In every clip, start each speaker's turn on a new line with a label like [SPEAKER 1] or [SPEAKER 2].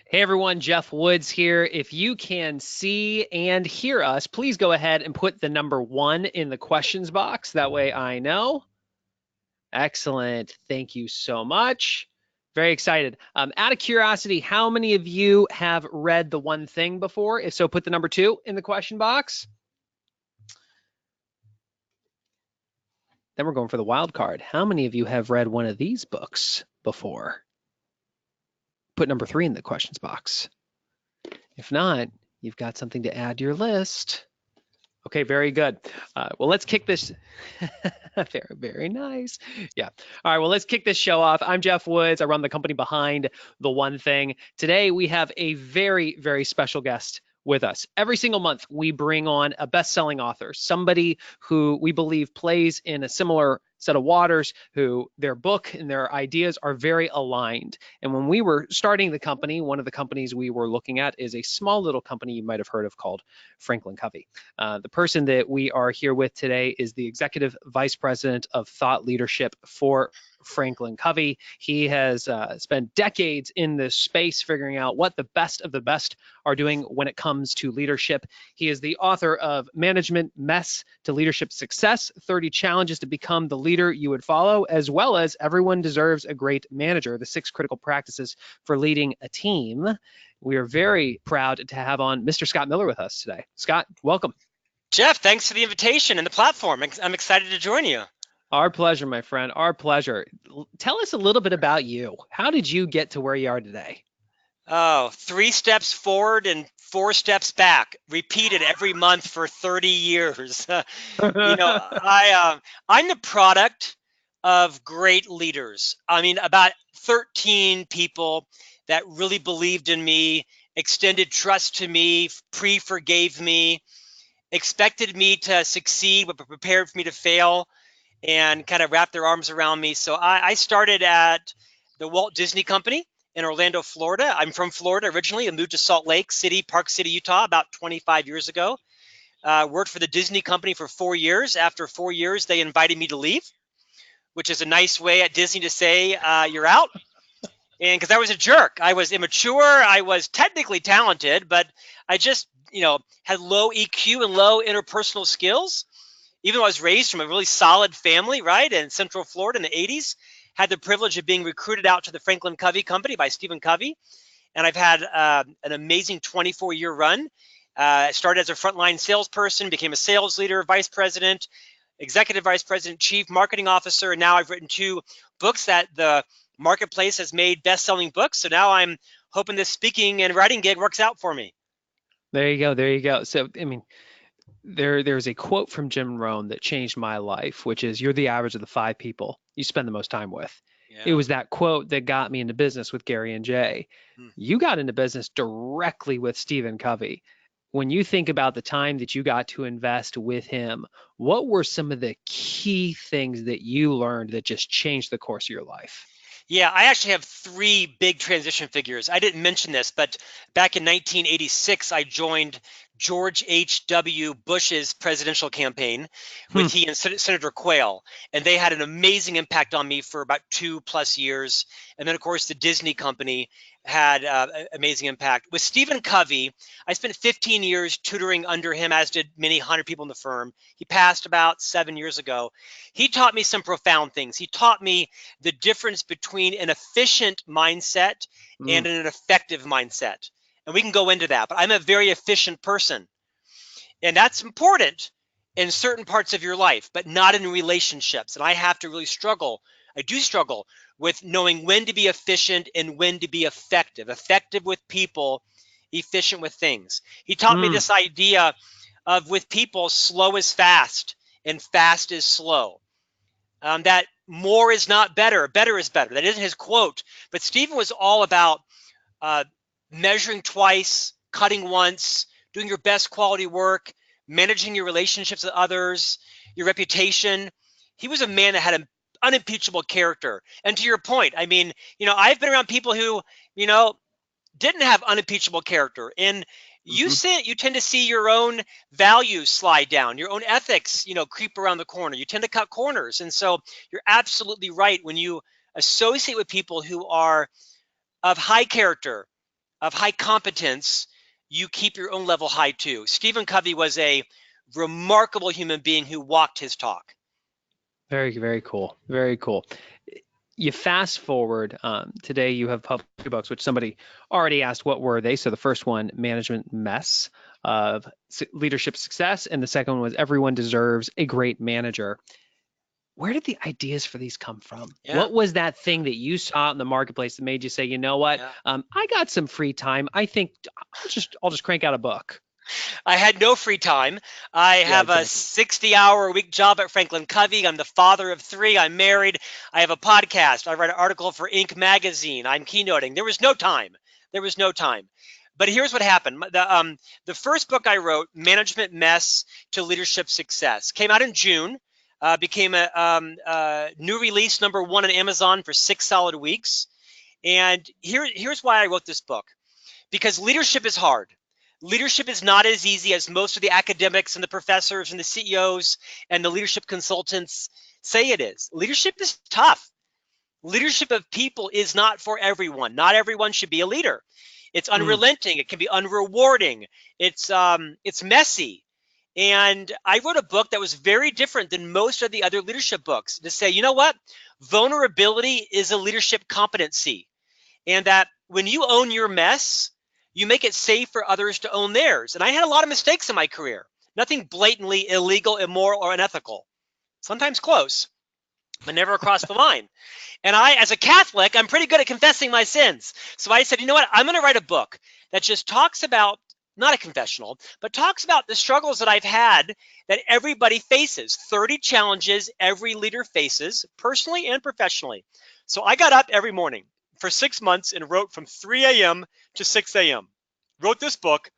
[SPEAKER 1] Hey everyone, Jeff Woods here. If you can see and hear us, please go ahead and put the number 1 in the questions box. That way I know. Excellent. Thank you so much. Very excited. Out of curiosity, how many of you have read The One Thing before? If so, put the number 2 in the question box. Then we're going for the wild card. How many of you have read one of these books before? Put number 3 in the questions box. If not, you've got something to add to your list. Okay, very good. Well, let's kick this. Very, very nice. Yeah. All right, well, let's kick this show off. I'm Jeff Woods. I run the company behind The One Thing. Today, we have a very, very special guest with us. Every single month, we bring on a best-selling author, somebody who we believe plays in a similar set of waters, who their book and their ideas are very aligned. And when we were starting the company, one of the companies we were looking at is a small little company you might have heard of called Franklin Covey. The person that we are here with today is the Executive Vice President of Thought Leadership for Franklin Covey. He has spent decades in this space figuring out what the best of the best are doing when it comes to leadership. He is the author of Management Mess to Leadership Success, 30 Challenges to Become the Leader You Would Follow, as well as Everyone Deserves a Great Manager, the 6 critical practices for leading a team. We are very proud to have on Mr. Scott Miller with us today. Scott, welcome.
[SPEAKER 2] Jeff, thanks for the invitation and the platform. I'm excited to join you.
[SPEAKER 1] Our pleasure, my friend. Our pleasure. Tell us a little bit about you. How did you get to where you are today?
[SPEAKER 2] Oh, 3 steps forward and 4 steps back, repeated every month for 30 years. I'm the product of great leaders. I mean, about 13 people that really believed in me, extended trust to me, pre-forgave me, expected me to succeed, but prepared for me to fail, and kind of wrapped their arms around me. So I started at the Walt Disney Company in Orlando, Florida. I'm from Florida originally and moved to Salt Lake City, Park City, Utah about 25 years ago. Worked for the Disney Company for 4 years. After 4 years, they invited me to leave, which is a nice way at Disney to say, you're out. And because I was a jerk, I was immature, I was technically talented, but I just, had low EQ and low interpersonal skills. Even though I was raised from a really solid family, right, in Central Florida in the 80s, had the privilege of being recruited out to the Franklin Covey Company by Stephen Covey. And I've had an amazing 24-year run. I started as a frontline salesperson, became a sales leader, vice president, executive vice president, chief marketing officer, and now I've written 2 books that the marketplace has made best-selling books. So now I'm hoping this speaking and writing gig works out for me.
[SPEAKER 1] There you go. There you go. So, I mean, there's a quote from Jim Rohn that changed my life, which is, "You're the average of the 5 people you spend the most time with." It
[SPEAKER 2] Yeah.
[SPEAKER 1] was that quote that got me into business with Gary and Jay.
[SPEAKER 2] Hmm.
[SPEAKER 1] You got into business directly with Stephen Covey. When you think about the time that you got to invest with him, what were some of the key things that you learned that just changed the course of your life?
[SPEAKER 2] Yeah, I actually have 3 big transition figures. I didn't mention this, but back in 1986, I joined George H.W. Bush's presidential campaign
[SPEAKER 1] Hmm.
[SPEAKER 2] with he and Senator Quayle, and they had an amazing impact on me for about 2+ years. And then, of course, the Disney company had amazing impact. With Stephen Covey, I spent 15 years tutoring under him, as did many hundred people in the firm. He passed about 7 years ago. He taught me some profound things. He taught me the difference between an efficient mindset
[SPEAKER 1] Mm.
[SPEAKER 2] and an effective mindset. And we can go into that, but I'm a very efficient person. And that's important in certain parts of your life, but not in relationships. And I have to really struggle. I do struggle with knowing when to be efficient and when to be effective. Effective with people, efficient with things. He taught me
[SPEAKER 1] Mm.
[SPEAKER 2] this idea of with people, slow is fast and fast is slow. That more is not better, better is better. That isn't his quote, but Stephen was all about uh, measuring twice, cutting once, doing your best quality work, managing your relationships with others, your reputation. He was a man that had an unimpeachable character. And to your point, I mean, I've been around people who, you know, didn't have unimpeachable character, and
[SPEAKER 1] Hmm.
[SPEAKER 2] you tend to see your own values slide down, your own ethics, creep around the corner. You tend to cut corners, and so you're absolutely right when you associate with people who are of high character, of high competence, you keep your own level high too. Stephen Covey was a remarkable human being who walked his talk.
[SPEAKER 1] Very, very cool. Very cool. You fast forward, today you have published 2 books, which somebody already asked what were they. So the first one, Management Mess of Leadership Success, and the second one was Everyone Deserves a Great Manager. Where did the ideas for these come from?
[SPEAKER 2] Yeah.
[SPEAKER 1] What was that thing that you saw out in the marketplace that made you say, you know what,
[SPEAKER 2] Yeah.
[SPEAKER 1] I got some free time. I think I'll just crank out a book.
[SPEAKER 2] I had no free time. I
[SPEAKER 1] Yeah,
[SPEAKER 2] have a
[SPEAKER 1] exactly.
[SPEAKER 2] 60-hour-a-week job at Franklin Covey. I'm the father of 3. I'm married. I have a podcast. I write an article for Inc. magazine. I'm keynoting. There was no time. There was no time. But here's what happened. The first book I wrote, Management Mess to Leadership Success, came out in June, became a new release, #1 on Amazon for 6 solid weeks. And here's why I wrote this book. Because leadership is hard. Leadership is not as easy as most of the academics and the professors and the CEOs and the leadership consultants say it is. Leadership is tough. Leadership of people is not for everyone. Not everyone should be a leader. It's unrelenting. It can be unrewarding. It's messy. And I wrote a book that was very different than most of the other leadership books to say, you know what? Vulnerability is a leadership competency. And that when you own your mess, you make it safe for others to own theirs. And I had a lot of mistakes in my career. Nothing blatantly illegal, immoral, or unethical. Sometimes close, but never across the line. And I, as a Catholic, I'm pretty good at confessing my sins. So I said, you know what? I'm going to write a book that just talks about, not a confessional, but talks about the struggles that I've had that everybody faces, 30 challenges every leader faces, personally and professionally. So I got up every morning for 6 months and wrote from 3 a.m. to 6 a.m. Wrote this book,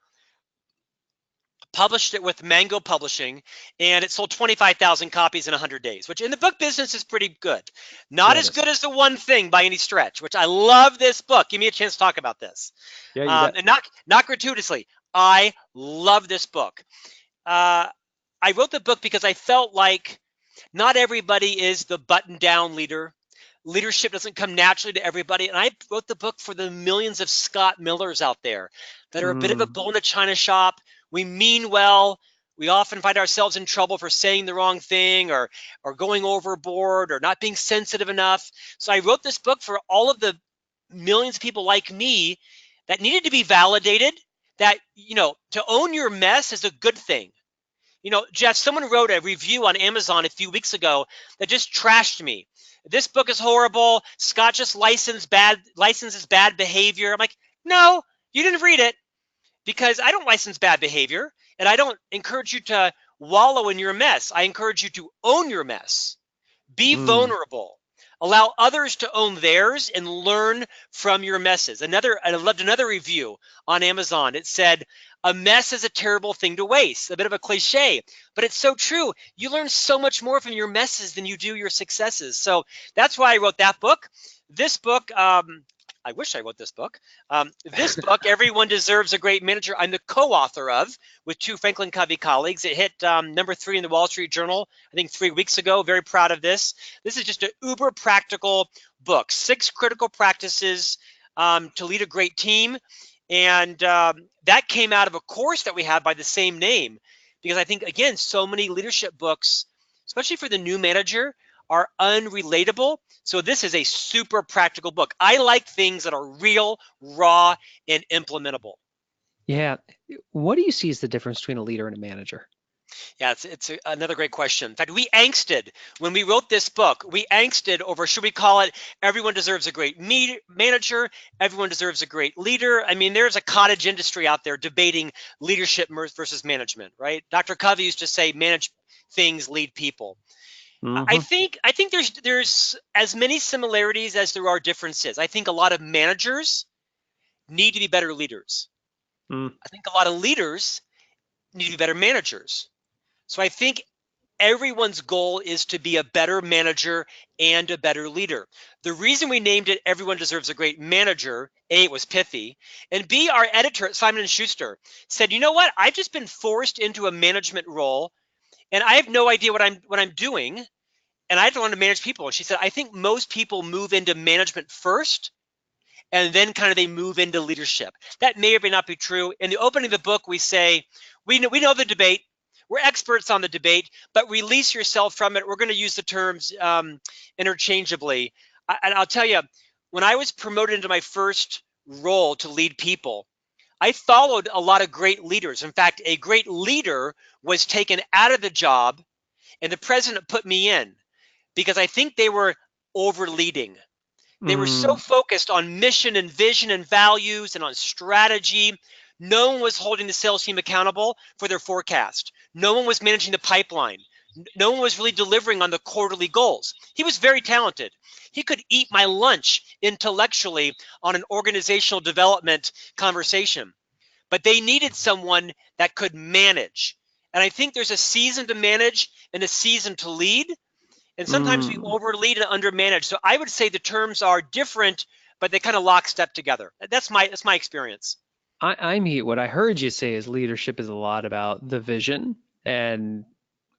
[SPEAKER 2] published it with Mango Publishing, and it sold 25,000 copies in 100 days, which in the book business is pretty good. Not
[SPEAKER 1] Yeah, it
[SPEAKER 2] as
[SPEAKER 1] is.
[SPEAKER 2] good as The One Thing by any stretch, which I love this book. Give me a chance to talk about this.
[SPEAKER 1] Yeah, you bet.
[SPEAKER 2] And not gratuitously. I love this book. I wrote the book because I felt like not everybody is the button-down leader. Leadership doesn't come naturally to everybody. And I wrote the book for the millions of Scott Millers out there that are a bit of a bull in a china shop. We mean well. We often find ourselves in trouble for saying the wrong thing or going overboard or not being sensitive enough. So I wrote this book for all of the millions of people like me that needed to be validated, that, to own your mess is a good thing. Jeff, someone wrote a review on Amazon a few weeks ago that just trashed me. This book is horrible. Scott just licenses bad behavior. I'm like, no, you didn't read it, because I don't license bad behavior, and I don't encourage you to wallow in your mess. I encourage you to own your mess. Be vulnerable. Allow others to own theirs and learn from your messes. I loved another review on Amazon. It said, a mess is a terrible thing to waste. A bit of a cliche, but it's so true. You learn so much more from your messes than you do your successes. So that's why I wrote that book. This book, I wish I wrote this book. This book, Everyone Deserves a Great Manager, I'm the co-author of with 2 Franklin Covey colleagues. It hit #3 in the Wall Street Journal, I think 3 weeks ago. Very proud of this. This is just an uber practical book, 6 critical practices to lead a great team. And that came out of a course that we have by the same name, because I think, again, so many leadership books, especially for the new manager, are unrelatable. So this is a super practical book. I like things that are real, raw, and implementable.
[SPEAKER 1] Yeah. What do you see as the difference between a leader and a manager?
[SPEAKER 2] Yeah, it's another great question. In fact, we angsted when we wrote this book. We angsted over, should we call it Everyone Deserves a Great Manager, Everyone Deserves a Great Leader? I mean, there's a cottage industry out there debating leadership versus management, right? Dr. Covey used to say, manage things, lead people. I think there's as many similarities as there are differences. I think a lot of managers need to be better leaders. I think a lot of leaders need to be better managers. So I think everyone's goal is to be a better manager and a better leader. The reason we named it Everyone Deserves a Great Manager, A, it was pithy, and B, our editor at Simon & Schuster said, you know what? I've just been forced into a management role, and I have no idea what I'm doing, and I don't want to manage people. And she said, I think most people move into management first and then kind of they move into leadership. That may or may not be true. In the opening of the book, we say, we know the debate. We're experts on the debate, but release yourself from it. We're going to use the terms interchangeably. And I'll tell you, when I was promoted into my first role to lead people, I followed a lot of great leaders. In fact, a great leader was taken out of the job and the president put me in because I think they were over leading. They were so focused on mission and vision and values and on strategy. No one was holding the sales team accountable for their forecast. No one was managing the pipeline. No one was really delivering on the quarterly goals. He was very talented. He could eat my lunch intellectually on an organizational development conversation, but they needed someone that could manage. And I think there's a season to manage and a season to lead. And sometimes we overlead and undermanage. So I would say the terms are different, but they kind of lockstep together. That's my experience.
[SPEAKER 1] What I heard you say is leadership is a lot about the vision and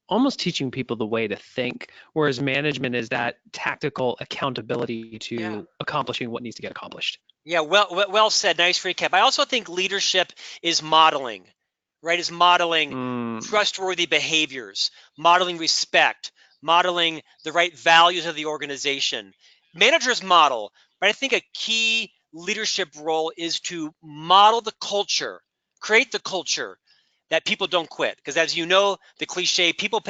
[SPEAKER 1] almost teaching people the way to think, whereas management is that tactical accountability to accomplishing what needs to get accomplished.
[SPEAKER 2] Yeah, well said. Nice recap. I also think leadership is modeling, right? Is modeling trustworthy behaviors, modeling respect, modeling the right values of the organization. Managers model, but I think a key leadership role is to model the culture, create the culture that people don't quit. Because as you know, the cliche, people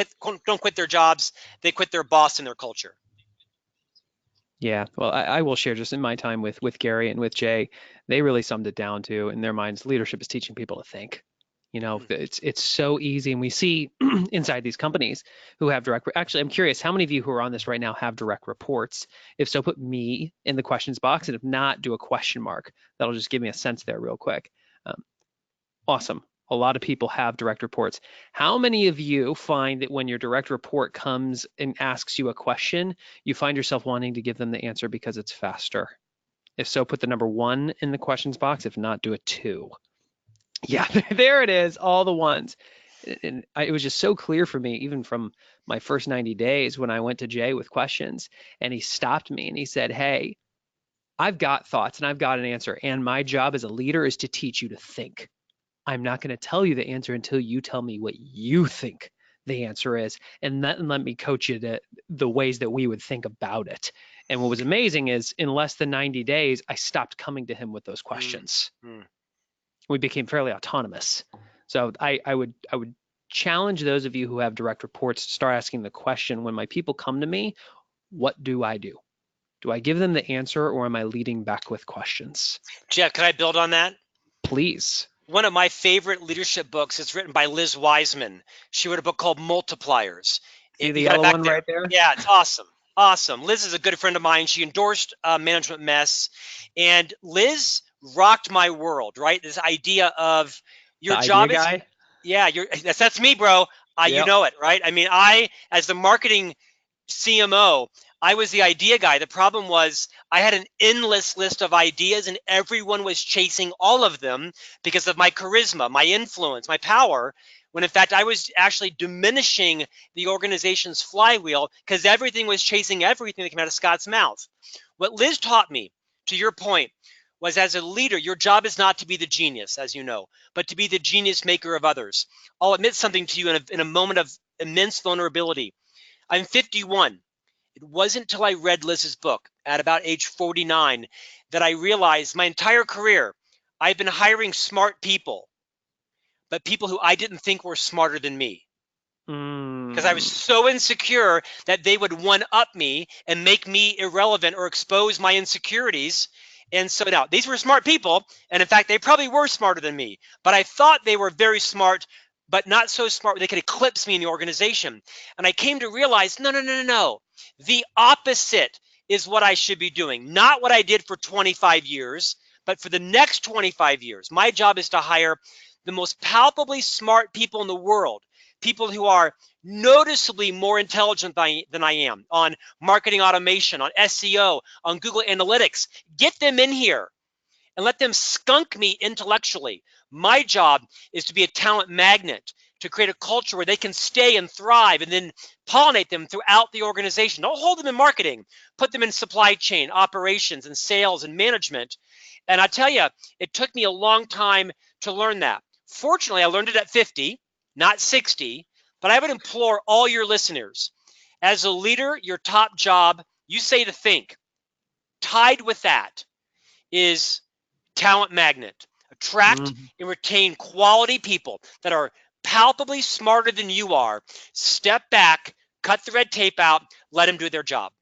[SPEAKER 2] don't quit their jobs, they quit their boss and their culture.
[SPEAKER 1] Yeah, well, I will share just in my time with Gary and with Jay, they really summed it down to, in their minds, leadership is teaching people to think. You know, it's so easy, and we see inside these companies who have direct. Actually, I'm curious, how many of you who are on this right now have direct reports? If so, put me in the questions box, and if not, do a question mark. That'll just give me a sense there real quick. Awesome. A lot of people have direct reports. How many of you find that when your direct report comes and asks you a question, you find yourself wanting to give them the answer because it's faster? If so, put the number 1 in the questions box. If not, do a 2. Yeah, there it is, all the ones. And it was just so clear for me, even from my first 90 days when I went to Jay with questions, and he stopped me and he said, hey, I've got thoughts and I've got an answer, and my job as a leader is to teach you to think. I'm not going to tell you the answer until you tell me what you think the answer is, and let me coach you to the ways that we would think about it. And what was amazing is in less than 90 days, I stopped coming to him with those questions. We became fairly autonomous. So I would challenge those of you who have direct reports to start asking the question, when my people come to me, what do I do? Do I give them the answer, or am I leading back with questions?
[SPEAKER 2] Jeff, can I build on that?
[SPEAKER 1] Please.
[SPEAKER 2] One of my favorite leadership books is written by Liz Wiseman. She wrote a book called Multipliers.
[SPEAKER 1] See the yellow one right there?
[SPEAKER 2] Yeah, it's awesome. Awesome. Liz is a good friend of mine. She endorsed Management Mess. And Liz rocked my world, right? This idea of your job is...
[SPEAKER 1] guy?
[SPEAKER 2] Yeah, that's me, bro. You know it, right? I mean, as the marketing CMO, I was the idea guy. The problem was I had an endless list of ideas and everyone was chasing all of them because of my charisma, my influence, my power, when in fact I was actually diminishing the organization's flywheel because everything was chasing everything that came out of Scott's mouth. What Liz taught me, to your point, was as a leader, your job is not to be the genius, as you know, but to be the genius maker of others. I'll admit something to you in a moment of immense vulnerability. I'm 51. It wasn't until I read Liz's book at about age 49 that I realized my entire career, I've been hiring smart people, but people who I didn't think were smarter than me. Because I was so insecure that they would one-up me and make me irrelevant or expose my insecurities. And so now these were smart people. And in fact, they probably were smarter than me, but I thought they were very smart, but not so smart they could eclipse me in the organization. And I came to realize, no. The opposite is what I should be doing. Not what I did for 25 years, but for the next 25 years. My job is to hire the most palpably smart people in the world, people who are noticeably more intelligent than I am on marketing automation, on SEO, on Google Analytics. Get them in here and let them skunk me intellectually. My job is to be a talent magnet, to create a culture where they can stay and thrive, and then pollinate them throughout the organization. Don't hold them in marketing, put them in supply chain, operations, and sales and management. And I tell you, it took me a long time to learn that. Fortunately, I learned it at 50, not 60, but I would implore all your listeners, as a leader, your top job, you say to think, tied with that is talent magnet. Attract
[SPEAKER 1] Mhm.
[SPEAKER 2] and retain quality people that are palpably smarter than you are. Step back, cut the red tape out, let them do their job.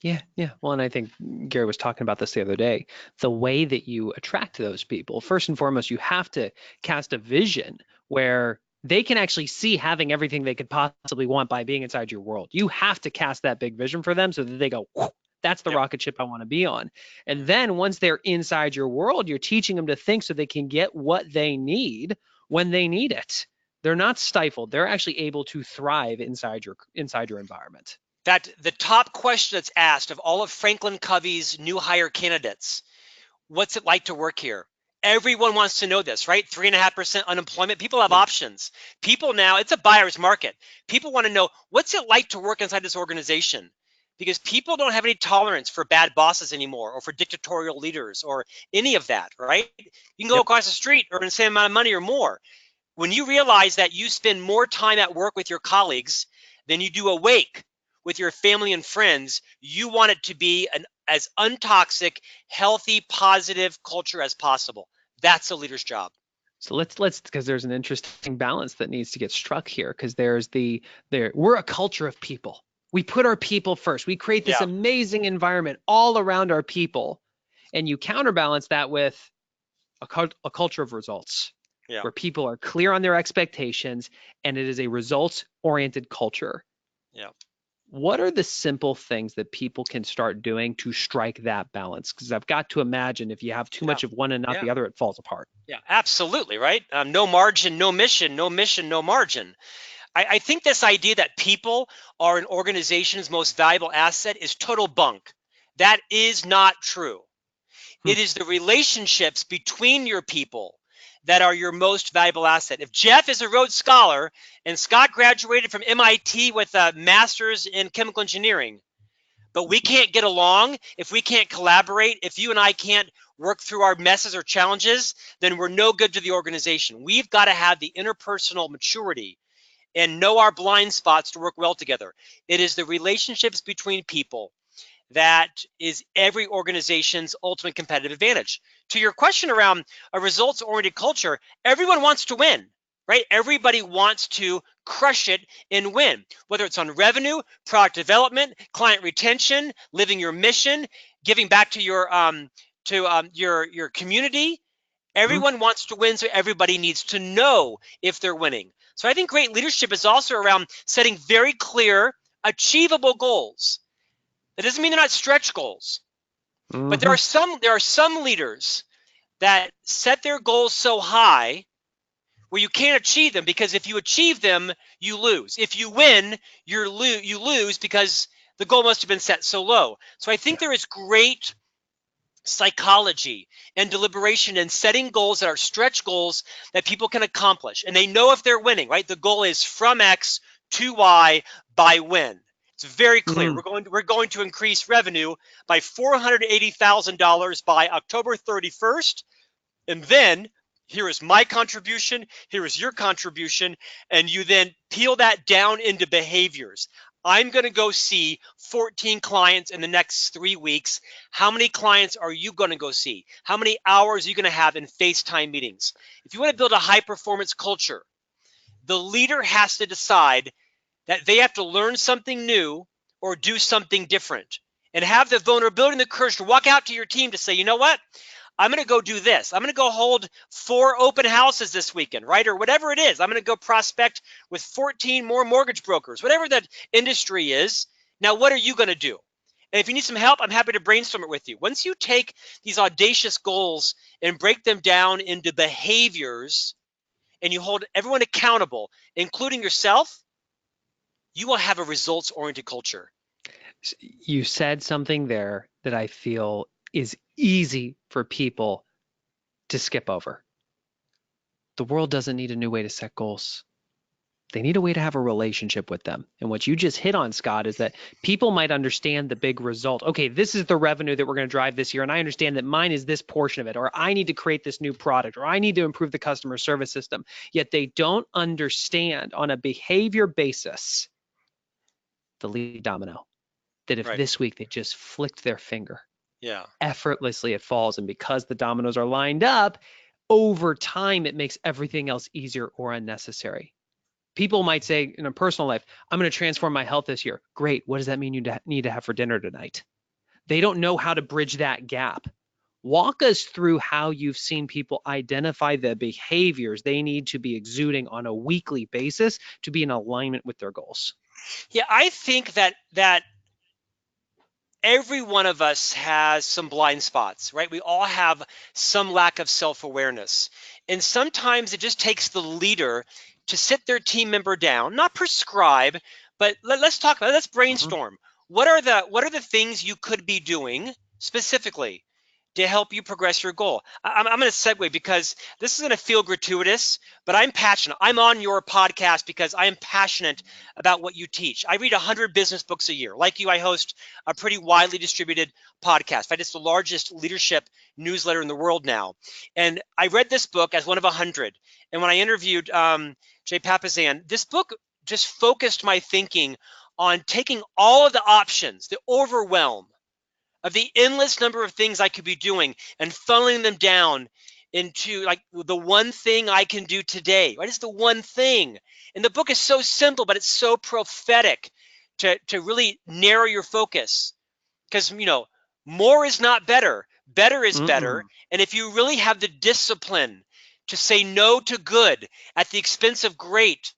[SPEAKER 1] Yeah, yeah. Well, and I think Gary was talking about this the other day. The way that you attract those people, first and foremost, you have to cast a vision where they can actually see having everything they could possibly want by being inside your world. You have to cast that big vision for them so that they go, "Whew, that's the
[SPEAKER 2] Yep.
[SPEAKER 1] rocket ship I want to be on." And then once they're inside your world, you're teaching them to think so they can get what they need when they need it. They're not stifled. They're actually able to thrive inside your environment.
[SPEAKER 2] That the top question that's asked of all of Franklin Covey's new hire candidates, what's it like to work here? Everyone wants to know this, right? 3.5% unemployment. People have options. People now, it's a buyer's market. People want to know, what's it like to work inside this organization? Because people don't have any tolerance for bad bosses anymore, or for dictatorial leaders, or any of that, right? You can go
[SPEAKER 1] Yep.
[SPEAKER 2] across the street, earn the same amount of money or more. When you realize that you spend more time at work with your colleagues than you do awake with your family and friends, you want it to be an as untoxic, healthy, positive culture as possible. That's a leader's job.
[SPEAKER 1] So let's because there's an interesting balance that needs to get struck here because there's we're a culture of people. We put our people first. We create this
[SPEAKER 2] Yeah,
[SPEAKER 1] amazing environment all around our people, and you counterbalance that with a culture of results
[SPEAKER 2] yeah,
[SPEAKER 1] where people are clear on their expectations and it is a results oriented culture.
[SPEAKER 2] yeah,
[SPEAKER 1] What are the simple things that people can start doing to strike that balance? Because I've got to imagine if you have too
[SPEAKER 2] yeah,
[SPEAKER 1] much of one and not
[SPEAKER 2] yeah,
[SPEAKER 1] the other, it falls apart.
[SPEAKER 2] yeah, absolutely, right? No margin, no mission, no mission, no margin. I think this idea that people are an organization's most valuable asset is total bunk. That is not true.
[SPEAKER 1] Hmm.
[SPEAKER 2] It is the relationships between your people that are your most valuable asset. If Jeff is a Rhodes Scholar and Scott graduated from MIT with a master's in chemical engineering, but we can't get along, if we can't collaborate, if you and I can't work through our messes or challenges, then we're no good to the organization. We've got to have the interpersonal maturity and know our blind spots to work well together. It is the relationships between people that is every organization's ultimate competitive advantage. To your question around a results oriented culture, everyone wants to win, right? Everybody wants to crush it and win, whether it's on revenue, product development, client retention, living your mission, giving back to your community.
[SPEAKER 1] Hmm.
[SPEAKER 2] Everyone wants to win, so everybody needs to know if they're winning. So I think great leadership is also around setting very clear, achievable goals. That doesn't mean they're not stretch goals, but
[SPEAKER 1] Hmm.
[SPEAKER 2] there are some leaders that set their goals so high where you can't achieve them, because if you achieve them, you lose. If you win, you lose because the goal must have been set so low. So I think
[SPEAKER 1] Yeah.
[SPEAKER 2] there is great psychology and deliberation in setting goals that are stretch goals that people can accomplish, and they know if they're winning, right? The goal is from X to Y by when. It's very clear.
[SPEAKER 1] Mm.
[SPEAKER 2] We're going to increase revenue by $480,000 by October 31st, and then here is my contribution, here is your contribution, and you then peel that down into behaviors. I'm going to go see 14 clients in the next 3 weeks. How many clients are you going to go see? How many hours are you going to have in FaceTime meetings? If you want to build a high performance culture, the leader has to decide that they have to learn something new or do something different, and have the vulnerability and the courage to walk out to your team to say, you know what? I'm going to go do this. I'm going to go hold 4 open houses this weekend, right? Or whatever it is. I'm going to go prospect with 14 more mortgage brokers, whatever that industry is. Now, what are you going to do? And if you need some help, I'm happy to brainstorm it with you. Once you take these audacious goals and break them down into behaviors, and you hold everyone accountable, including yourself, you will have a results oriented culture.
[SPEAKER 1] You said something there that I feel is easy for people to skip over. The world doesn't need a new way to set goals. They need a way to have a relationship with them. And what you just hit on, Scott, is that people might understand the big result. Okay, this is the revenue that we're going to drive this year, and I understand that mine is this portion of it, or I need to create this new product, or I need to improve the customer service system. Yet they don't understand on a behavior basis the lead domino, that if
[SPEAKER 2] Right.
[SPEAKER 1] this week they just flicked their finger,
[SPEAKER 2] Yeah.
[SPEAKER 1] effortlessly it falls. And because the dominoes are lined up, over time, it makes everything else easier or unnecessary. People might say in a personal life, I'm going to transform my health this year. Great. What does that mean you need to have for dinner tonight? They don't know how to bridge that gap. Walk us through how you've seen people identify the behaviors they need to be exuding on a weekly basis to be in alignment with their goals.
[SPEAKER 2] Yeah, I think that every one of us has some blind spots, right? We all have some lack of self-awareness. And sometimes it just takes the leader to sit their team member down, not prescribe, but let's talk about it. Let's brainstorm. What are the things you could be doing specifically to help you progress your goal? I'm going to segue because this is going to feel gratuitous, but I'm passionate. I'm on your podcast because I am passionate about what you teach. I read 100 business books a year. Like you, I host a pretty widely distributed podcast. In fact, it's the largest leadership newsletter in the world now. And I read this book as one of 100. And when I interviewed Jay Papasan, this book just focused my thinking on taking all of the options, the overwhelm of the endless number of things I could be doing, and funneling them down into like the one thing I can do today, right? It's the one thing. And the book is so simple, but it's so prophetic to really narrow your focus. Because, more is not better. Better is better. And if you really have the discipline to say no to good at the expense of great,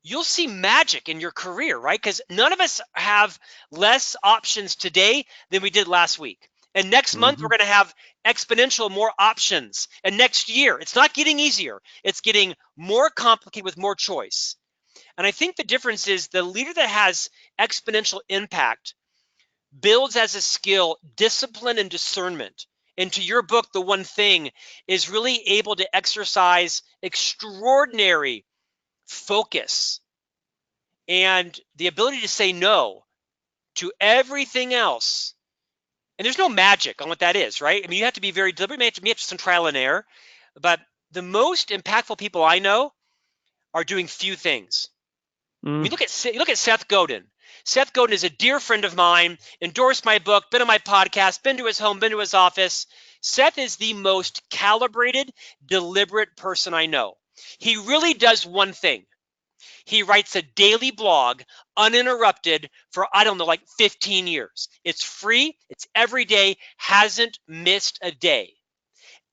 [SPEAKER 2] you'll see magic in your career, right? Because none of us have less options today than we did last week. And next month, we're going to have exponential more options. And next year, it's not getting easier. It's getting more complicated with more choice. And I think the difference is the leader that has exponential impact builds as a skill discipline and discernment. And to your book, The One Thing is really able to exercise extraordinary focus and the ability to say no to everything else. And there's no magic on what that is, right? I mean, you have to be very deliberate. You have to some trial and error. But the most impactful people I know are doing few things. I mean, look at Seth Godin. Seth Godin is a dear friend of mine, endorsed my book, been on my podcast, been to his home, been to his office. Seth is the most calibrated, deliberate person I know. He really does one thing. He writes a daily blog uninterrupted for, I don't know, like 15 years. It's free. It's every day. Hasn't missed a day.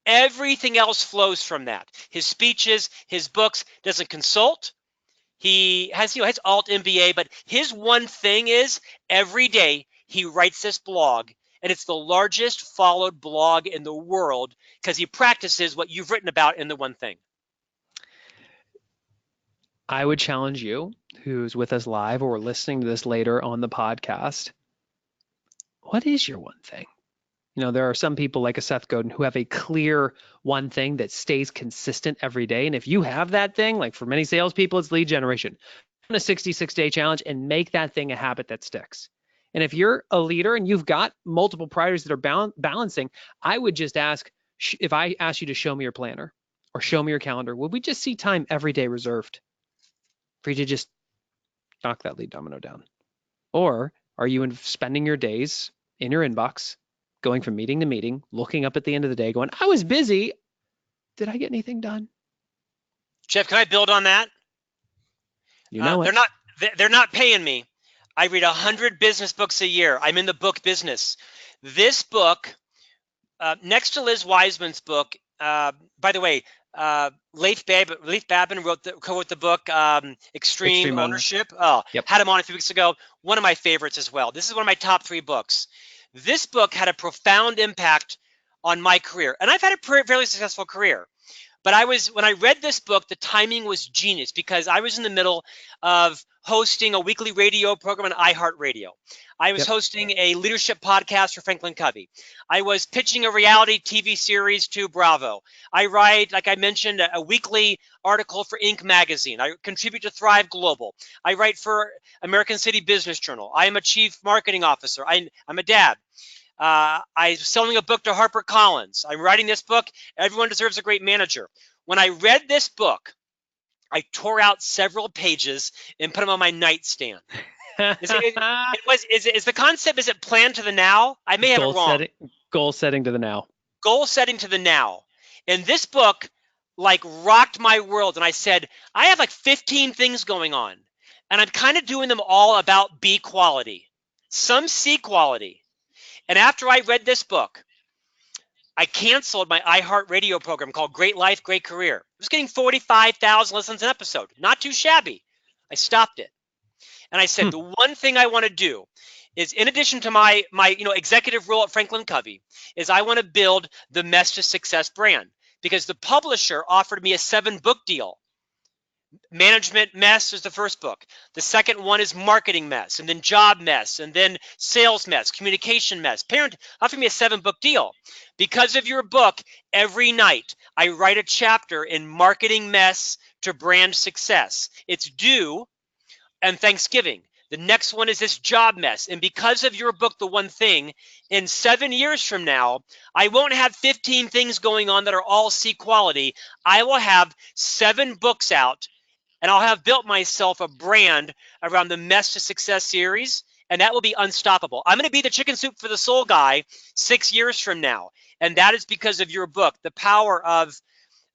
[SPEAKER 2] Everything else flows from that. His speeches, his books, doesn't consult. He has, his alt MBA, but his one thing is every day he writes this blog, and it's the largest followed blog in the world because he practices what you've written about in The One Thing.
[SPEAKER 1] I would challenge you, who's with us live or listening to this later on the podcast, what is your one thing? There are some people like a Seth Godin who have a clear one thing that stays consistent every day. And if you have that thing, like for many salespeople, it's lead generation. On a 66-day challenge and make that thing a habit that sticks. And if you're a leader and you've got multiple priorities that are balancing, I would just ask, if I ask you to show me your planner or show me your calendar, would we just see time every day reserved for you to just knock that lead domino down? Or are you spending your days in your inbox, going from meeting to meeting, looking up at the end of the day, going, I was busy. Did I get anything done?
[SPEAKER 2] Jeff, can I build on that? They're not paying me. I read 100 business books a year. I'm in the book business. This book, next to Liz Wiseman's book, by the way, Leif Babin co-wrote the book Extreme Ownership. Had him on a few weeks ago. One of my favorites as well. This is one of my top 3 books. This book had a profound impact on my career, and I've had a fairly successful career. But when I read this book, the timing was genius because I was in the middle of hosting a weekly radio program on iHeartRadio. I was
[SPEAKER 1] Yep.
[SPEAKER 2] hosting a leadership podcast for Franklin Covey. I was pitching a reality TV series to Bravo. I write, like I mentioned, a weekly article for Inc. magazine. I contribute to Thrive Global. I write for American City Business Journal. I am a chief marketing officer. I'm a dad. I'm selling a book to HarperCollins. I'm writing this book. Everyone deserves a great manager. When I read this book, I tore out several pages and put them on my nightstand. Is the concept, is it plan to the now? I may have it wrong.
[SPEAKER 1] Goal setting to the now.
[SPEAKER 2] Goal setting to the now. And this book like rocked my world. And I said, I have like 15 things going on. And I'm kind of doing them all about B quality, some C quality. And after I read this book, I canceled my iHeartRadio program called Great Life, Great Career. I was getting 45,000 listens an episode. Not too shabby. I stopped it. And I said, the one thing I want to do is, in addition to my executive role at Franklin Covey, is I want to build the Mess to Success brand, because the publisher offered me a 7-book deal. Management Mess is the first book. The second one is Marketing Mess, and then Job Mess, and then Sales Mess, Communication Mess. Parent offered me a 7-book deal. Because of your book, every night I write a chapter in Marketing Mess to Brand Success. It's due on Thanksgiving. The next one is this Job Mess. And because of your book, The One Thing, in 7 years from now, I won't have 15 things going on that are all C quality. I will have 7 books out, and I'll have built myself a brand around the Mess to Success series, and that will be unstoppable. I'm going to be the chicken soup for the soul guy 6 years from now, and that is because of your book. The power of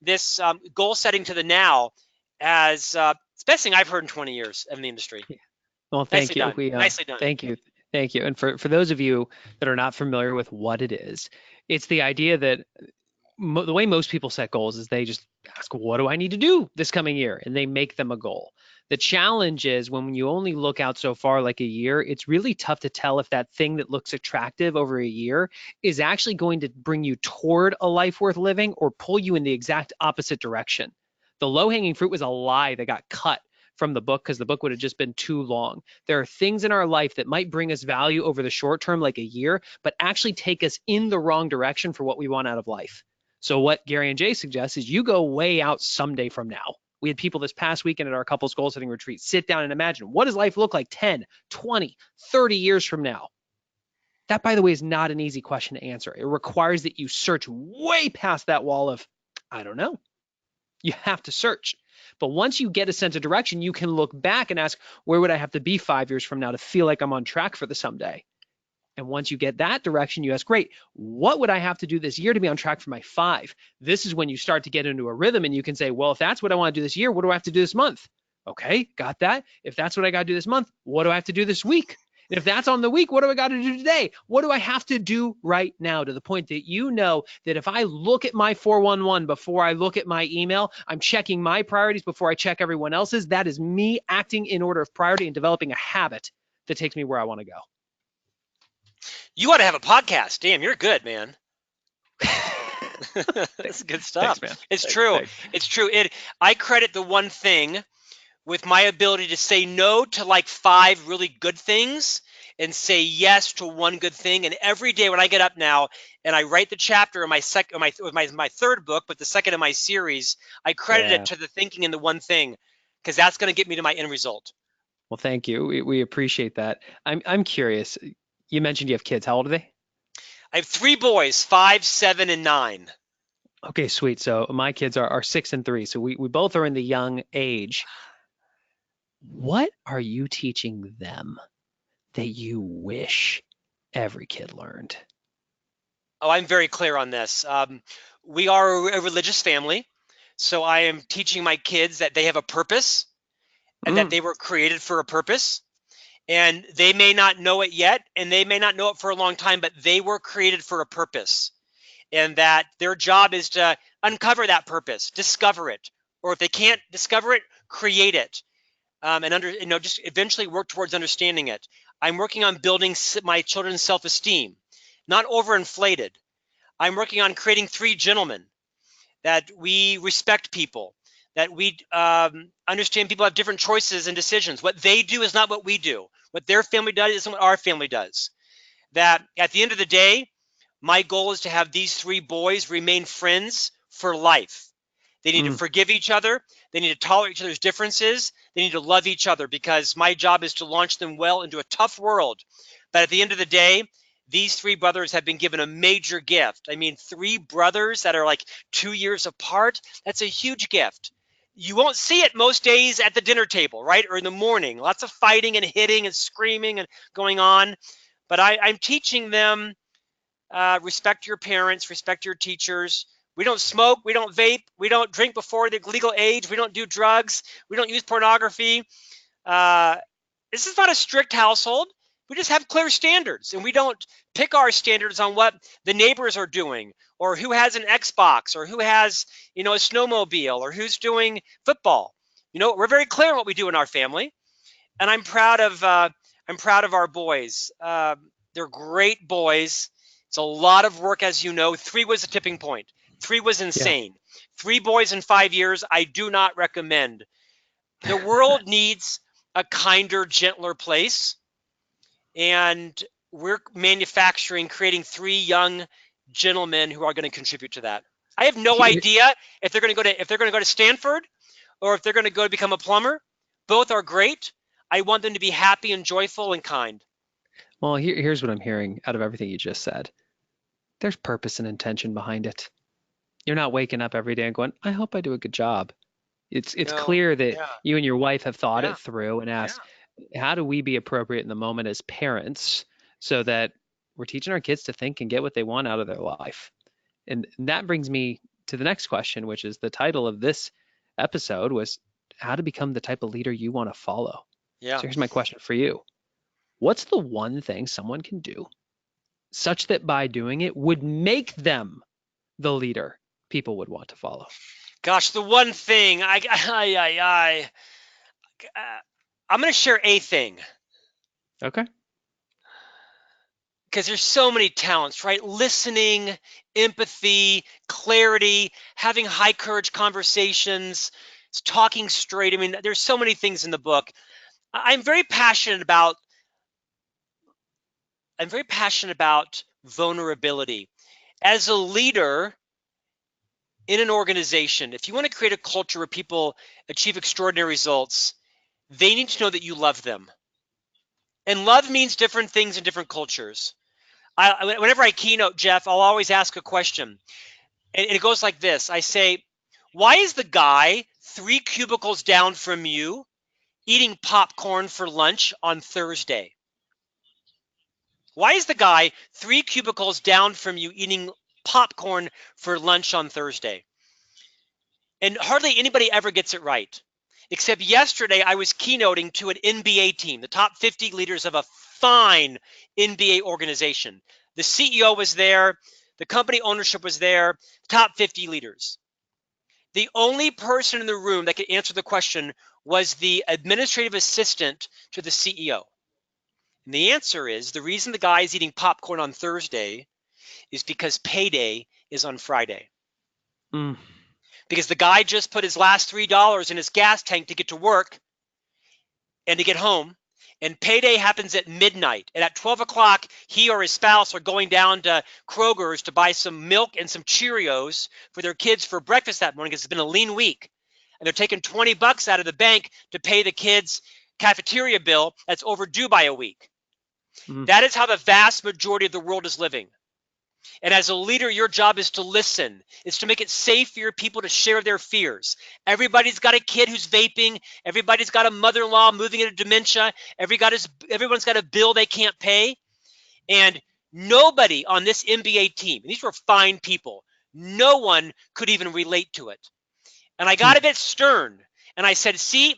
[SPEAKER 2] this goal setting to the now, as it's the best thing I've heard in 20 years in the industry.
[SPEAKER 1] Well, thank you.
[SPEAKER 2] Nicely done.
[SPEAKER 1] Thank you. Thank you. And for those of you that are not familiar with what it is, it's the idea that the way most people set goals is they just ask, what do I need to do this coming year? And they make them a goal. The challenge is when you only look out so far, like a year, it's really tough to tell if that thing that looks attractive over a year is actually going to bring you toward a life worth living or pull you in the exact opposite direction. The low-hanging fruit was a lie that got cut from the book because the book would have just been too long. There are things in our life that might bring us value over the short term, like a year, but actually take us in the wrong direction for what we want out of life. So what Gary and Jay suggest is you go way out someday from now. We had people this past weekend at our couples goal setting retreat sit down and imagine, what does life look like 10, 20, 30 years from now? That, by the way, is not an easy question to answer. It requires that you search way past that wall of, I don't know. You have to search. But once you get a sense of direction, you can look back and ask, where would I have to be 5 years from now to feel like I'm on track for the someday? And once you get that direction, you ask, great, what would I have to do this year to be on track for my 5? This is when you start to get into a rhythm and you can say, well, if that's what I want to do this year, what do I have to do this month? Okay, got that. If that's what I got to do this month, what do I have to do this week? And if that's on the week, what do I got to do today? What do I have to do right now, to the point that you know that if I look at my 411 before I look at my email, I'm checking my priorities before I check everyone else's. That is me acting in order of priority and developing a habit that takes me where I want to go.
[SPEAKER 2] You ought to have a podcast. Damn, you're good, man. That's good stuff.
[SPEAKER 1] Thanks, man.
[SPEAKER 2] It's true.
[SPEAKER 1] Thanks.
[SPEAKER 2] It's true. I credit The One Thing with my ability to say no to like 5 really good things and say yes to one good thing. And every day when I get up now and I write the chapter in my third book, but the second in my series, I credit it to the thinking in The One Thing, because that's going to get me to my end result.
[SPEAKER 1] Well, thank you. We appreciate that. I'm curious. You mentioned you have kids. How old are they?
[SPEAKER 2] I have 3 boys, 5, 7, and 9.
[SPEAKER 1] Okay, sweet. So my kids are 6 and 3. So we both are in the young age. What are you teaching them that you wish every kid learned?
[SPEAKER 2] Oh, I'm very clear on this. We are a religious family. So I am teaching my kids that they have a purpose and that they were created for a purpose. And they may not know it yet, and they may not know it for a long time, but they were created for a purpose, and that their job is to uncover that purpose, discover it, or if they can't discover it, create it, and just eventually work towards understanding it. I'm working on building my children's self-esteem, not overinflated. I'm working on creating 3 gentlemen that we respect people, that we understand people have different choices and decisions. What they do is not what we do. What their family does isn't what our family does. That at the end of the day, my goal is to have these three boys remain friends for life. They need to
[SPEAKER 1] Mm.
[SPEAKER 2] forgive each other. They need to tolerate each other's differences. They need to love each other, because my job is to launch them well into a tough world. But at the end of the day, these three brothers have been given a major gift. I mean, three brothers that are like 2 years apart, that's a huge gift. You won't see it most days at the dinner table, right? Or in the morning. Lots of fighting and hitting and screaming and going on. But I'm teaching them respect your parents, respect your teachers. We don't smoke, we don't vape, we don't drink before the legal age, we don't do drugs, we don't use pornography. Uh, this is not a strict household. We just have clear standards, and we don't pick our standards on what the neighbors are doing, or who has an Xbox, or who has, a snowmobile, or who's doing football. We're very clear on what we do in our family, and I'm proud of our boys. They're great boys. It's a lot of work, as you know. 3 was a tipping point. 3 was
[SPEAKER 1] Yeah.
[SPEAKER 2] insane. 3 boys in 5 years, I do not recommend. The world needs a kinder, gentler place, and we're creating 3 young gentlemen who are going to contribute to that. I have no idea if they're going to go to Stanford, or if they're going to go to become a plumber. Both are great. I want them to be happy and joyful and kind.
[SPEAKER 1] Well, here's what I'm hearing out of everything you just said. There's purpose and intention behind it. You're not waking up every day and going, I hope I do a good job. It's
[SPEAKER 2] No,
[SPEAKER 1] clear that
[SPEAKER 2] yeah,
[SPEAKER 1] you and your wife have thought
[SPEAKER 2] yeah,
[SPEAKER 1] it through and
[SPEAKER 2] yeah.
[SPEAKER 1] asked, how do we be appropriate in the moment as parents so that we're teaching our kids to think and get what they want out of their life? And that brings me to the next question, which is the title of this episode was how to become the type of leader you want to follow.
[SPEAKER 2] Yeah.
[SPEAKER 1] So here's my question for you. What's the one thing someone can do such that by doing it would make them the leader people would want to follow?
[SPEAKER 2] Gosh, the one thing I'm going to share a thing,
[SPEAKER 1] Okay.
[SPEAKER 2] because there's so many talents, right? Listening, empathy, clarity, having high courage conversations, talking straight. I mean, there's so many things in the book. I'm very passionate about vulnerability. As a leader in an organization, if you want to create a culture where people achieve extraordinary results, they need to know that you love them. And love means different things in different cultures. Whenever I keynote, Jeff, I'll always ask a question. And it goes like this. I say, why is the guy 3 cubicles down from you eating popcorn for lunch on Thursday? Why is the guy 3 cubicles down from you eating popcorn for lunch on Thursday? And hardly anybody ever gets it right. Except yesterday, I was keynoting to an NBA team, the top 50 leaders of a fine NBA organization. The CEO was there, the company ownership was there, top 50 leaders. The only person in the room that could answer the question was the administrative assistant to the CEO. And the answer is the reason the guy is eating popcorn on Thursday is because payday is on Friday.
[SPEAKER 1] Mm.
[SPEAKER 2] Because the guy just put his last $3 in his gas tank to get to work and to get home. And payday happens at midnight. And at 12 o'clock, he or his spouse are going down to Kroger's to buy some milk and some Cheerios for their kids for breakfast that morning, because it's been a lean week. And they're taking $20 out of the bank to pay the kids' cafeteria bill that's overdue by a week.
[SPEAKER 1] Mm.
[SPEAKER 2] That is how the vast majority of the world is living. And as a leader, your job is to listen. It's to make it safe for your people to share their fears. Everybody's got a kid who's vaping. Everybody's got a mother-in-law moving into dementia. Everyone's got a bill they can't pay. And nobody on this NBA team, and these were fine people, no one could even relate to it. And I got a bit stern. And I said, see,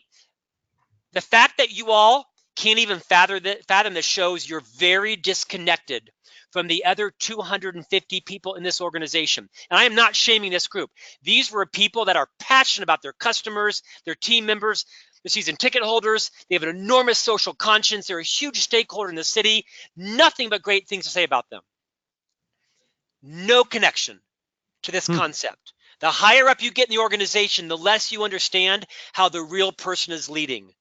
[SPEAKER 2] the fact that you all can't even fathom this shows you're very disconnected from the other 250 people in this organization. And I am not shaming this group. These were people that are passionate about their customers, their team members, their season ticket holders. They have an enormous social conscience. They're a huge stakeholder in the city. Nothing but great things to say about them. No connection to this concept. The higher up you get in the organization, the less you understand how the real person is living.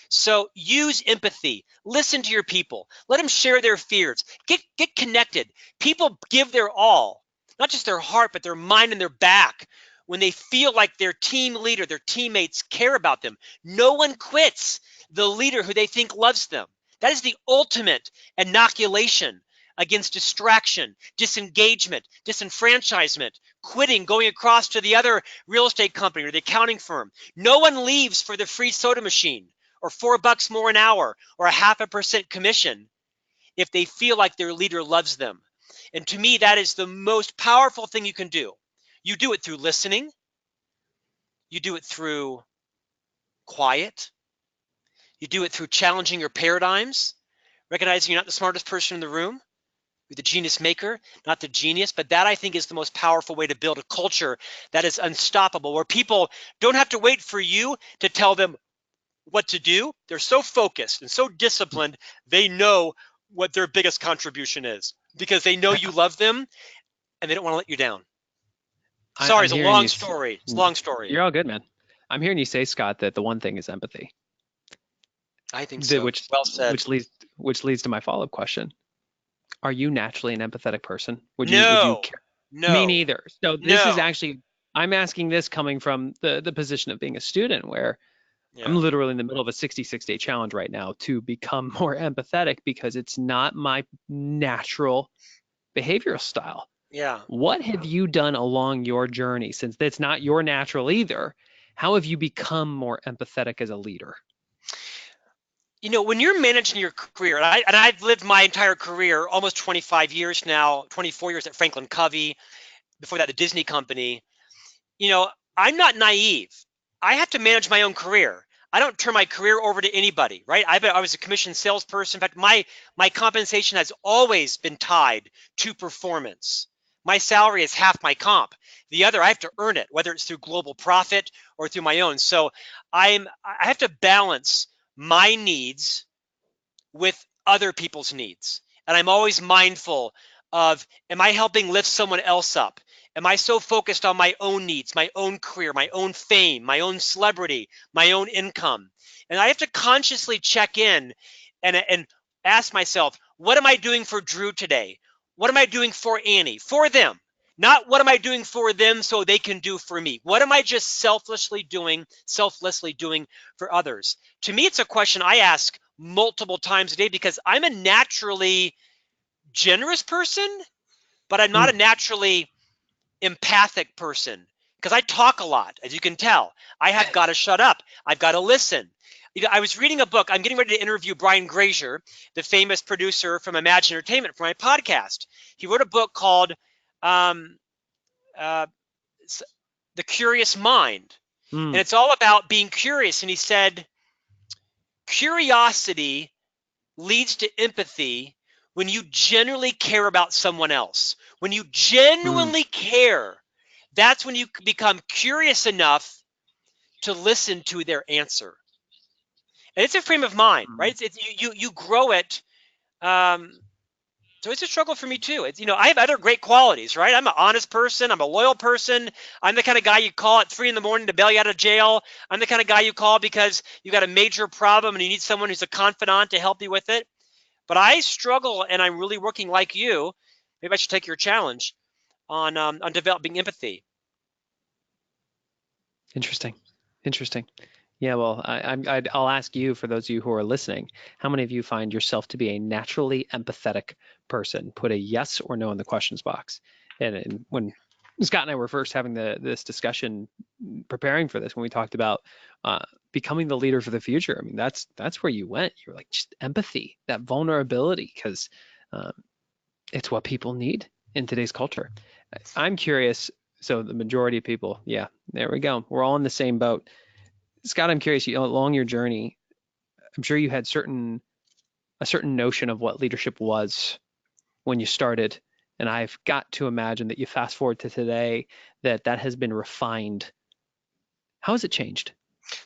[SPEAKER 2] So use empathy. Listen to your people. Let them share their fears. Get connected. People give their all, not just their heart, but their mind and their back when they feel like their team leader, their teammates care about them. No one quits the leader who they think loves them. That is the ultimate inoculation against distraction, disengagement, disenfranchisement, quitting, going across to the other real estate company or the accounting firm. No one leaves for the free soda machine or $4 more an hour or a 0.5% commission if they feel like their leader loves them. And to me, that is the most powerful thing you can do. You do it through listening. You do it through quiet. You do it through challenging your paradigms, recognizing you're not the smartest person in the room. You're the genius maker, not the genius. But that, I think, is the most powerful way to build a culture that is unstoppable, where people don't have to wait for you to tell them what to do. They're so focused and so disciplined, they know what their biggest contribution is because they know you love them and they don't want to let you down. Sorry,
[SPEAKER 1] I'm
[SPEAKER 2] it's a
[SPEAKER 1] hearing
[SPEAKER 2] long
[SPEAKER 1] you.
[SPEAKER 2] story. It's a long story.
[SPEAKER 1] You're all good, man. I'm hearing you say, Scott, that the one thing is empathy,
[SPEAKER 2] I think so.
[SPEAKER 1] which
[SPEAKER 2] Well said.
[SPEAKER 1] leads to my follow-up question. Are you naturally an empathetic person? Would you
[SPEAKER 2] No,
[SPEAKER 1] care? Me
[SPEAKER 2] no,
[SPEAKER 1] neither. So this is
[SPEAKER 2] no.
[SPEAKER 1] actually, I'm asking this coming from the position of being a student where I'm
[SPEAKER 2] Yeah,
[SPEAKER 1] literally in the middle of a 66-day challenge right now to become more empathetic because it's not my natural behavioral style.
[SPEAKER 2] yeah.
[SPEAKER 1] What have you done along your journey since that's not your natural either? How have you become more empathetic as a leader?
[SPEAKER 2] When you're managing your career, and I've lived my entire career, almost 25 years now, 24 years at Franklin Covey, before that, the Disney company. you know, I'm not naive. I have to manage my own career. I don't turn my career over to anybody, right? I was a commissioned salesperson. In fact, my compensation has always been tied to performance. My salary is half my comp. The other, I have to earn it, whether it's through global profit or through my own. So I have to balance my needs with other people's needs. And I'm always mindful of, am I helping lift someone else up? Am I so focused on my own needs, my own career, my own fame, my own celebrity, my own income? And I have to consciously check in and ask myself, what am I doing for Drew today? What am I doing for Annie? For them. Not what am I doing for them so they can do for me? What am I just selflessly doing for others? To me, it's a question I ask multiple times a day because I'm a naturally generous person, but I'm not
[SPEAKER 1] Hmm.
[SPEAKER 2] a naturally empathic person because I talk a lot, as you can tell. I have got to shut up. I've got to listen. I was reading a book. I'm getting ready to interview Brian Grazer, the famous producer from Imagine Entertainment, for my podcast. He wrote a book called um, uh, The Curious Mind.
[SPEAKER 1] Hmm.
[SPEAKER 2] And it's all about being curious. And he said, curiosity leads to empathy when you genuinely care about someone else. When you
[SPEAKER 1] Hmm.
[SPEAKER 2] genuinely care, that's when you become curious enough to listen to their answer. And it's a frame of mind,
[SPEAKER 1] Hmm.
[SPEAKER 2] right? You grow it. Um, so it's a struggle for me too. I have other great qualities, right? I'm an honest person. I'm a loyal person. I'm the kind of guy you call at 3 a.m. to bail you out of jail. I'm the kind of guy you call because you got a major problem and you need someone who's a confidant to help you with it. But I struggle, and I'm really working like you. Maybe I should take your challenge on developing empathy.
[SPEAKER 1] Interesting. Interesting. Yeah, well, I'll ask you, for those of you who are listening, how many of you find yourself to be a naturally empathetic person? Put a yes or no in the questions box. And when Scott and I were first having this discussion, preparing for this, when we talked about uh, becoming the leader for the future, I mean, that's where you went. You were like, just empathy, that vulnerability, because um, it's what people need in today's culture. I'm curious. So the majority of people, yeah, there we go. We're all in the same boat. Scott, I'm curious, along your journey, I'm sure you had a certain notion of what leadership was when you started. And I've got to imagine that you fast forward to today, that has been refined. How has it changed?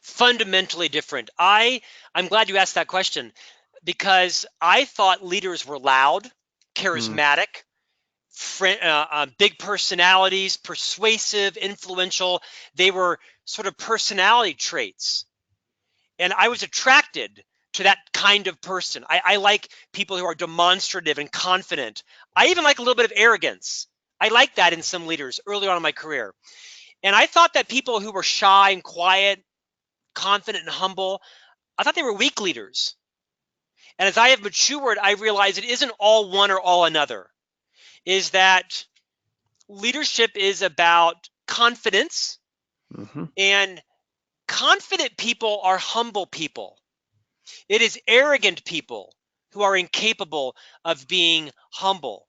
[SPEAKER 2] Fundamentally different. I'm glad you asked that question because I thought leaders were loud,
[SPEAKER 1] Hmm.
[SPEAKER 2] charismatic, big personalities, persuasive, influential. They were sort of personality traits. And I was attracted to that kind of person. I like people who are demonstrative and confident. I even like a little bit of arrogance. I like that in some leaders early on in my career. And I thought that people who were shy and quiet, confident and humble, I thought they were weak leaders. And as I have matured, I realized it isn't all one or all another. Is that leadership is about confidence,
[SPEAKER 1] Hmm.
[SPEAKER 2] and confident people are humble people. It is arrogant people who are incapable of being humble.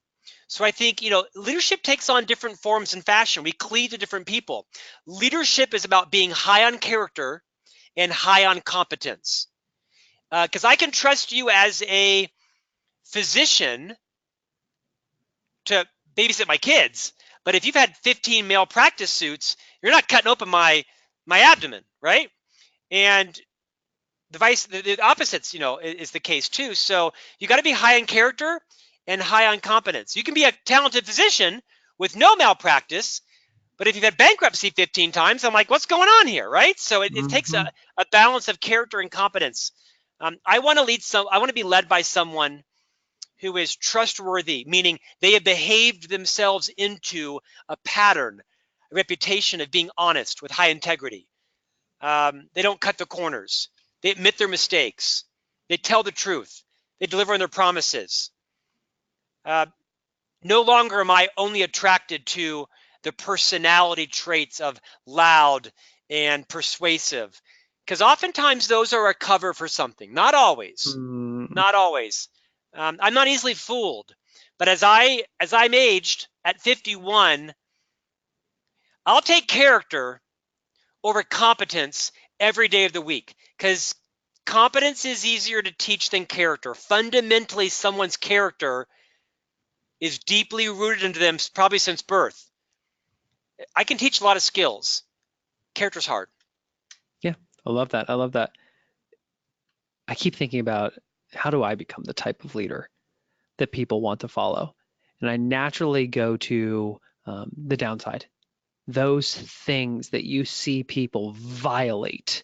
[SPEAKER 2] So I think, leadership takes on different forms and fashion. We cleave to different people. Leadership is about being high on character and high on competence. Because I can trust you as a physician to babysit my kids, but if you've had 15 male practice suits, you're not cutting open my abdomen, right? And the opposites, is the case too. So you got to be high on character and high on competence. You can be a talented physician with no malpractice, but if you've had bankruptcy 15 times, I'm like, what's going on here, right? So it takes
[SPEAKER 1] Hmm.
[SPEAKER 2] a balance of character and competence. I want to be led by someone who is trustworthy, meaning they have behaved themselves into a pattern, a reputation of being honest with high integrity. They don't cut the corners. They admit their mistakes. They tell the truth. They deliver on their promises. Uh, no longer am I only attracted to the personality traits of loud and persuasive, because oftentimes those are a cover for something. Not always.
[SPEAKER 1] Mm.
[SPEAKER 2] Not always. I'm not easily fooled, but as I'm aged at 51, I'll take character over competence every day of the week, because competence is easier to teach than character. Fundamentally, someone's character is deeply rooted into them, probably since birth. I can teach a lot of skills. Character's hard.
[SPEAKER 1] Yeah, I love that. I love that. I keep thinking about how do I become the type of leader that people want to follow? And I naturally go to the downside. Those things that you see people violate,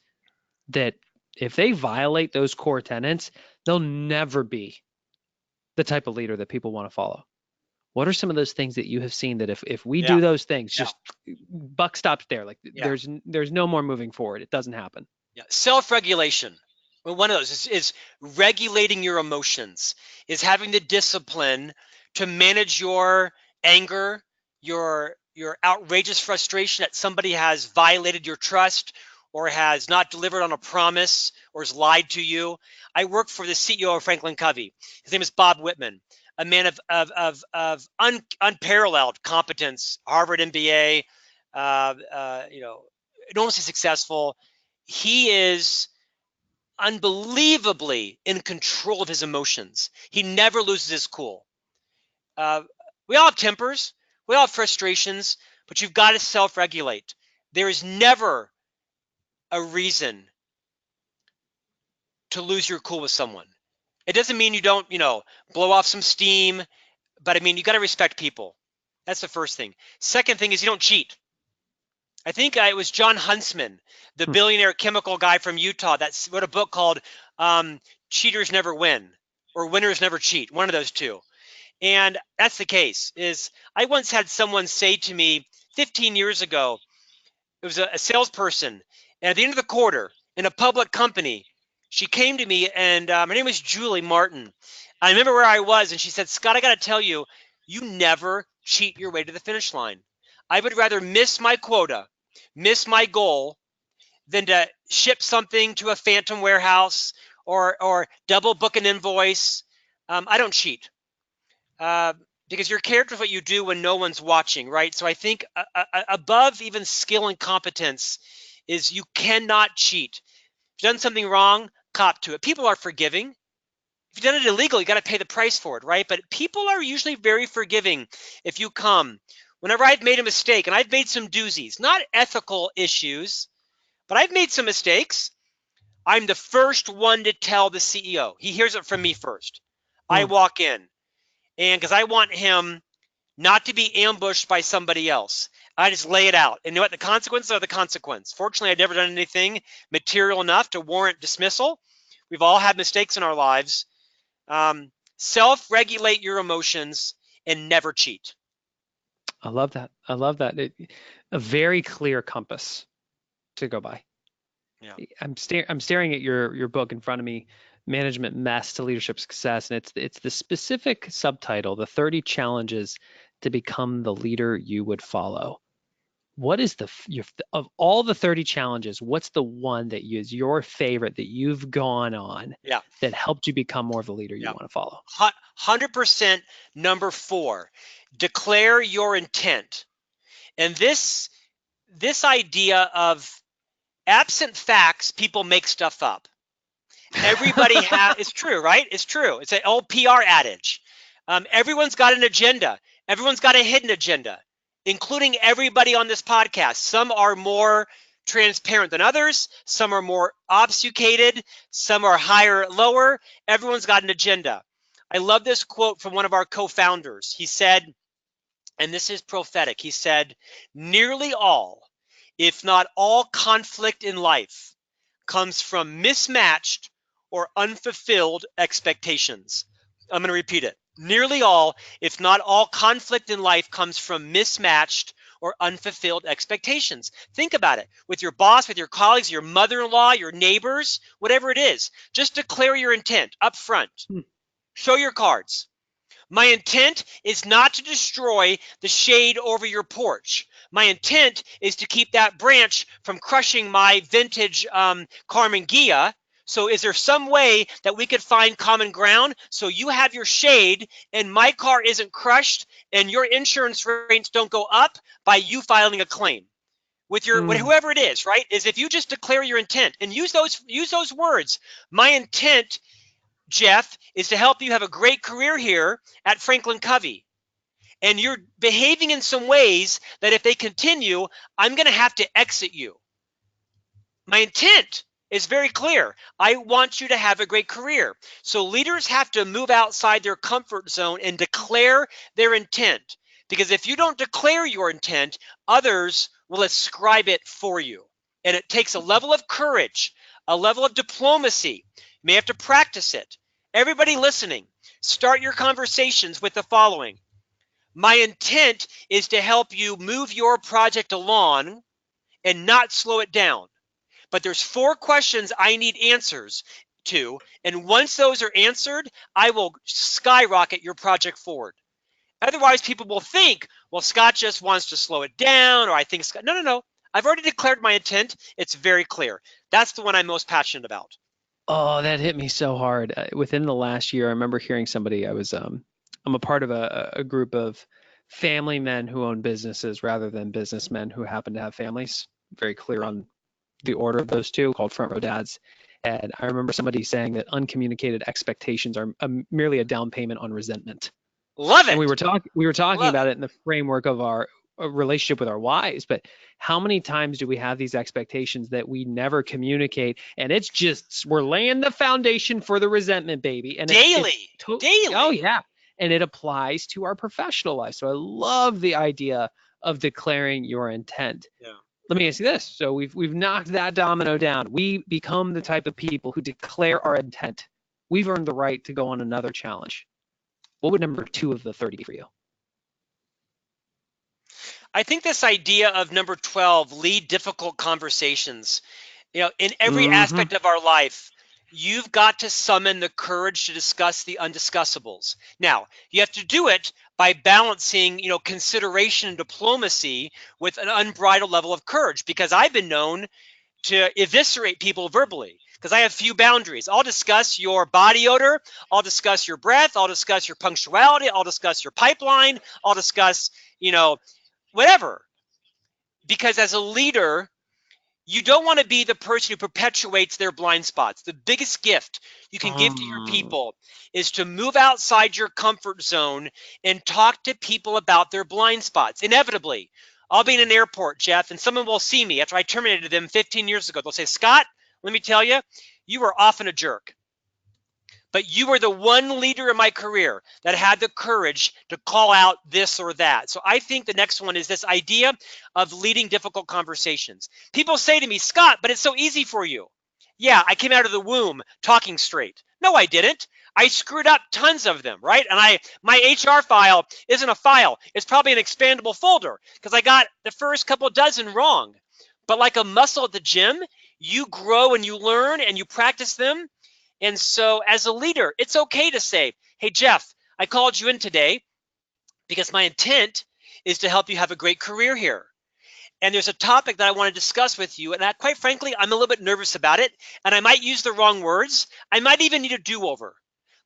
[SPEAKER 1] that if they violate those core tenets, they'll never be the type of leader that people want to follow. What are some of those things that you have seen that if we
[SPEAKER 2] Yeah,
[SPEAKER 1] do those things,
[SPEAKER 2] yeah,
[SPEAKER 1] just buck stops there? Like
[SPEAKER 2] yeah,
[SPEAKER 1] there's no more moving forward. It doesn't happen.
[SPEAKER 2] yeah. Self-regulation. Well, one of those is regulating your emotions, is having the discipline to manage your anger, your outrageous frustration that somebody has violated your trust or has not delivered on a promise or has lied to you. I work for the CEO of Franklin Covey. His name is Bob Whitman, a man of unparalleled competence, Harvard MBA, enormously successful. He is unbelievably in control of his emotions. He never loses his cool. Uh, we all have tempers, we all have frustrations, but you've got to self-regulate. There is never a reason to lose your cool with someone. It doesn't mean you don't, blow off some steam, but I mean, you got to respect people. That's the first thing. Second thing is you don't cheat. I think it was John Huntsman, the
[SPEAKER 1] Hmm.
[SPEAKER 2] billionaire chemical guy from Utah, that wrote a book called Cheaters Never Win, or Winners Never Cheat, one of those two. And that's the case. Is I once had someone say to me 15 years ago, it was a salesperson, and at the end of the quarter in a public company, she came to me, and her name was Julie Martin. I remember where I was, and she said, Scott, I got to tell you, you never cheat your way to the finish line. I would rather miss my quota, miss my goal, than to ship something to a phantom warehouse or double book an invoice. I don't cheat. Uh, because your character is what you do when no one's watching, right? So I think above even skill and competence is you cannot cheat. If you've done something wrong, cop to it. People are forgiving. If you've done it illegal, you got to pay the price for it, right? But people are usually very forgiving if you come. Whenever I've made a mistake, and I've made some doozies, not ethical issues, but I've made some mistakes, I'm the first one to tell the CEO. He hears it from me first. I
[SPEAKER 1] Hmm.
[SPEAKER 2] walk in, and because I want him not to be ambushed by somebody else. I just lay it out. And you know what? The consequences are the consequence. Fortunately, I've never done anything material enough to warrant dismissal. We've all had mistakes in our lives. Self-regulate your emotions and never cheat.
[SPEAKER 1] I love that. I love that. A very clear compass to go by.
[SPEAKER 2] Yeah.
[SPEAKER 1] I'm staring at your book in front of me, Management Mess to Leadership Success, and it's the specific subtitle, the 30 challenges to become the leader you would follow. What is of all the 30 challenges, what's the one that is your favorite that you've gone on
[SPEAKER 2] Yeah.
[SPEAKER 1] that helped you become more of the leader you
[SPEAKER 2] Yeah.
[SPEAKER 1] want to follow?
[SPEAKER 2] 100% number 4, declare your intent. And this idea of absent facts, people make stuff up. Everybody it's true, right? It's true. It's an old PR adage. Everyone's got an agenda. Everyone's got a hidden agenda, including everybody on this podcast. Some are more transparent than others. Some are more obfuscated. Some are higher, lower. Everyone's got an agenda. I love this quote from one of our co-founders. He said, and this is prophetic, he said, nearly all, if not all conflict in life comes from mismatched or unfulfilled expectations. I'm going to repeat it. Nearly all, if not all conflict in life comes from mismatched or unfulfilled expectations. Think about it with your boss, with your colleagues, your mother-in-law, your neighbors, whatever it is. Just declare your intent up front. Show your cards. My intent is not to destroy the shade over your porch. My intent is to keep that branch from crushing my vintage Carmen Ghia. So is there some way that we could find common ground so you have your shade and my car isn't crushed and your insurance rates don't go up by you filing a claim? With your whoever it is, right? Is if you just declare your intent and use those words. My intent, Jeff, is to help you have a great career here at Franklin Covey. And you're behaving in some ways that if they continue, I'm going to have to exit you. My intent is very clear. I want you to have a great career. So leaders have to move outside their comfort zone and declare their intent. Because if you don't declare your intent, others will ascribe it for you. And it takes a level of courage, a level of diplomacy. You may have to practice it. Everybody listening, start your conversations with the following. My intent is to help you move your project along and not slow it down. But there's 4 questions I need answers to. And once those are answered, I will skyrocket your project forward. Otherwise, people will think, well, Scott just wants to slow it down, or I think Scott, no. I've already declared my intent. It's very clear. That's the one I'm most passionate about.
[SPEAKER 1] Oh, that hit me so hard. Within the last year, I remember hearing somebody, I'm a part of a group of family men who own businesses rather than businessmen who happen to have families. Very clear on the order of those two, called Front Row Dads. And I remember somebody saying that uncommunicated expectations are merely a down payment on resentment.
[SPEAKER 2] Love it.
[SPEAKER 1] And we were talking about it in the framework of our relationship with our wives, but how many times do we have these expectations that we never communicate, and it's just we're laying the foundation for the resentment, baby. And
[SPEAKER 2] daily.
[SPEAKER 1] Oh yeah, and it applies to our professional life. So I love the idea of declaring your intent.
[SPEAKER 2] Yeah.
[SPEAKER 1] Let me ask you this. So we've knocked that domino down. We become the type of people who declare our intent. We've earned the right to go on another challenge. What would number 2 of the 30 be for you?
[SPEAKER 2] I think this idea of number 12, lead difficult conversations. In every aspect of our life, you've got to summon the courage to discuss the undiscussables. Now, you have to do it by balancing, consideration and diplomacy with an unbridled level of courage, because I've been known to eviscerate people verbally because I have few boundaries. I'll discuss your body odor. I'll discuss your breath. I'll discuss your punctuality. I'll discuss your pipeline. I'll discuss, whatever. Because as a leader, you don't want to be the person who perpetuates their blind spots. The biggest gift you can give to your people is to move outside your comfort zone and talk to people about their blind spots. Inevitably, I'll be in an airport, Jeff, and someone will see me after I terminated them 15 years ago. They'll say, Scott, let me tell you, you were often a jerk. but you were the one leader in my career that had the courage to call out this or that. So I think the next one is this idea of leading difficult conversations. People say to me, Scott, but it's so easy for you. Yeah, I came out of the womb talking straight. No, I didn't. I screwed up tons of them, right? And my HR file isn't a file. It's probably an expandable folder because I got the first couple dozen wrong. But like a muscle at the gym, you grow and you learn and you practice them. And so as a leader, it's okay to say, hey, Jeff, I called you in today because my intent is to help you have a great career here. And there's a topic that I want to discuss with you. And quite frankly, I'm a little bit nervous about it. And I might use the wrong words. I might even need a do-over.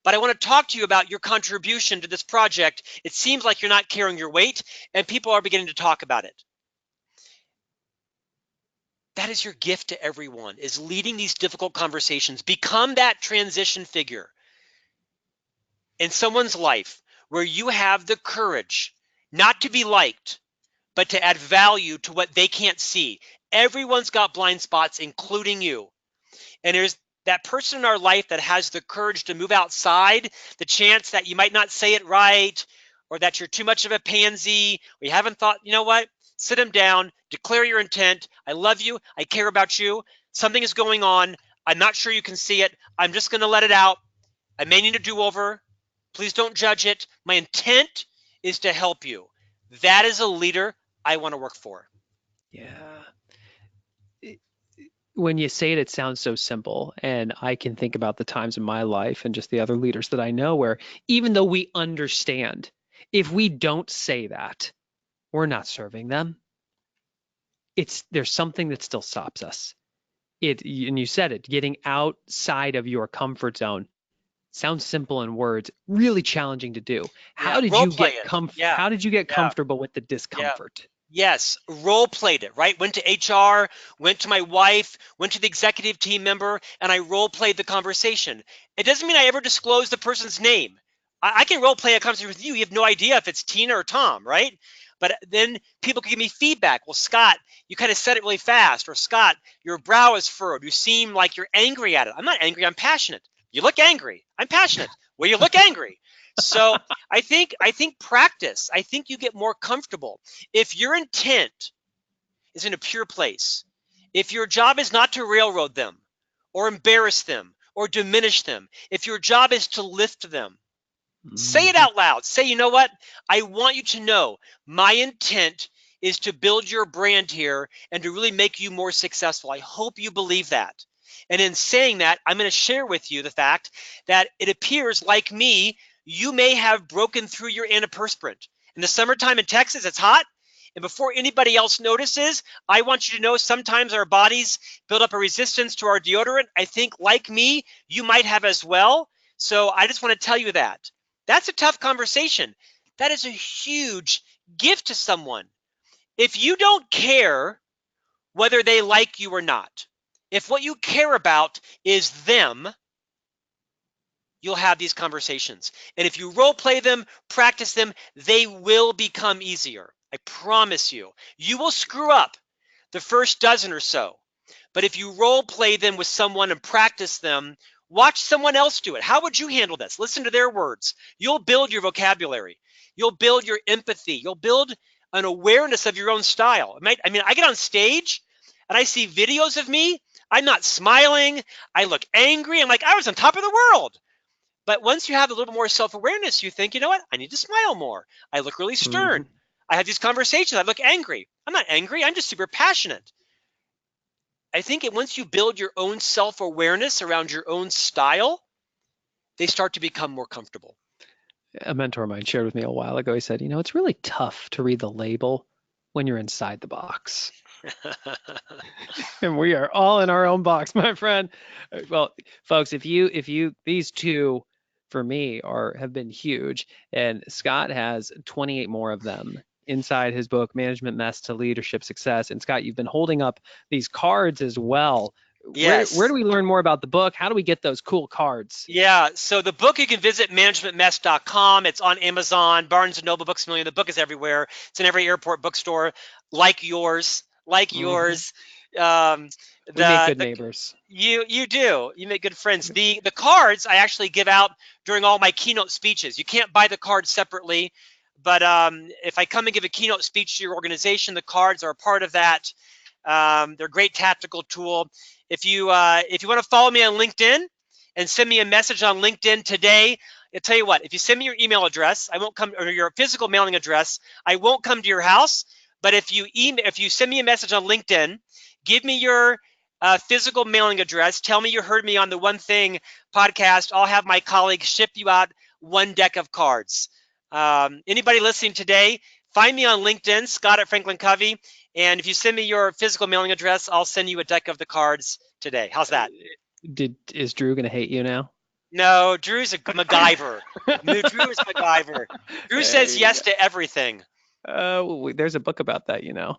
[SPEAKER 2] But I want to talk to you about your contribution to this project. It seems like you're not carrying your weight, and people are beginning to talk about it. That is your gift to everyone, is leading these difficult conversations. Become that transition figure in someone's life where you have the courage not to be liked, but to add value to what they can't see. Everyone's got blind spots, including you. And there's that person in our life that has the courage to move outside the chance that you might not say it right, or that you're too much of a pansy, or you haven't thought, you know what? Sit them down, declare your intent. I love you. I care about you. Something is going on. I'm not sure you can see it. I'm just going to let it out. I may need a do-over. Please don't judge it. My intent is to help you. That is a leader I want to work for.
[SPEAKER 1] Yeah. When you say it, it sounds so simple. And I can think about the times in my life and just the other leaders that I know where even though we understand, if we don't say that, we're not serving them. There's something that still stops us. And you said it, getting outside of your comfort zone sounds simple in words, really challenging to do.
[SPEAKER 2] Yeah, role play it. Yeah,
[SPEAKER 1] How did you get
[SPEAKER 2] yeah,
[SPEAKER 1] comfortable with the
[SPEAKER 2] yeah.
[SPEAKER 1] discomfort?
[SPEAKER 2] Yes, role played it, right? Went to HR, went to my wife, went to the executive team member, and I role played the conversation. It doesn't mean I ever disclose the person's name. I can role play a conversation with you. You have no idea if it's Tina or Tom, right? But then people can give me feedback. Well, Scott, you kind of said it really fast. Or Scott, your brow is furrowed. You seem like you're angry at it. I'm not angry. I'm passionate. You look angry. I'm passionate. Well, you look angry. So I think practice. I think you get more comfortable. If your intent is in a pure place, if your job is not to railroad them or embarrass them or diminish them, if your job is to lift them, say it out loud. Say, you know what? I want you to know my intent is to build your brand here and to really make you more successful. I hope you believe that. And in saying that, I'm going to share with you the fact that it appears, like me, you may have broken through your antiperspirant. In the summertime in Texas, it's hot. And before anybody else notices, I want you to know sometimes our bodies build up a resistance to our deodorant. I think, like me, you might have as well. So I just want to tell you that. That's a tough conversation. That is a huge gift to someone. If you don't care whether they like you or not, if what you care about is them, you'll have these conversations. And if you role play them, practice them, they will become easier. I promise you. You will screw up the first dozen or so. But if you role play them with someone and practice them, watch someone else do it. How would you handle this? Listen to their words. You'll build your vocabulary. You'll build your empathy. You'll build an awareness of your own style. I get on stage and I see videos of me. I'm not smiling. I look angry. I'm like, I was on top of the world. But once you have a little more self-awareness, you think, you know what? I need to smile more. I look really stern. I have these conversations. I look angry. I'm not angry. I'm just super passionate. I think once you build your own self-awareness around your own style, they start to become more comfortable.
[SPEAKER 1] A mentor of mine shared with me a while ago. He said, it's really tough to read the label when you're inside the box. And we are all in our own box, my friend. Well, folks, if these two for me have been huge, and Scott has 28 more of them inside his book, Management Mess to Leadership Success. And Scott, you've been holding up these cards as well.
[SPEAKER 2] Yes.
[SPEAKER 1] Where do we learn more about the book? How do we get those cool cards?
[SPEAKER 2] Yeah, so the book, you can visit managementmess.com. It's on Amazon, Barnes & Noble, Books A Million. The book is everywhere. It's in every airport bookstore, like yours. Um,
[SPEAKER 1] We make
[SPEAKER 2] the
[SPEAKER 1] good
[SPEAKER 2] the
[SPEAKER 1] neighbors.
[SPEAKER 2] you do. You make good friends. The cards I actually give out during all my keynote speeches. You can't buy the cards separately, but if I come and give a keynote speech to your organization, the cards are a part of that. They're a great tactical tool. If you want to follow me on LinkedIn and send me a message on LinkedIn today, I'll tell you what. If you send me your email address, I won't come, or your physical mailing address, I won't come to your house. But if you send me a message on LinkedIn, give me your physical mailing address. Tell me you heard me on the One Thing podcast. I'll have my colleagues ship you out one deck of cards. Anybody listening today, find me on LinkedIn, Scott at Franklin Covey. And if you send me your physical mailing address, I'll send you a deck of the cards today. How's that?
[SPEAKER 1] Is Drew gonna hate you now?
[SPEAKER 2] No, Drew's a MacGyver. Drew is MacGyver. Drew
[SPEAKER 1] There
[SPEAKER 2] says
[SPEAKER 1] you
[SPEAKER 2] yes to everything.
[SPEAKER 1] there's a book about that, you know.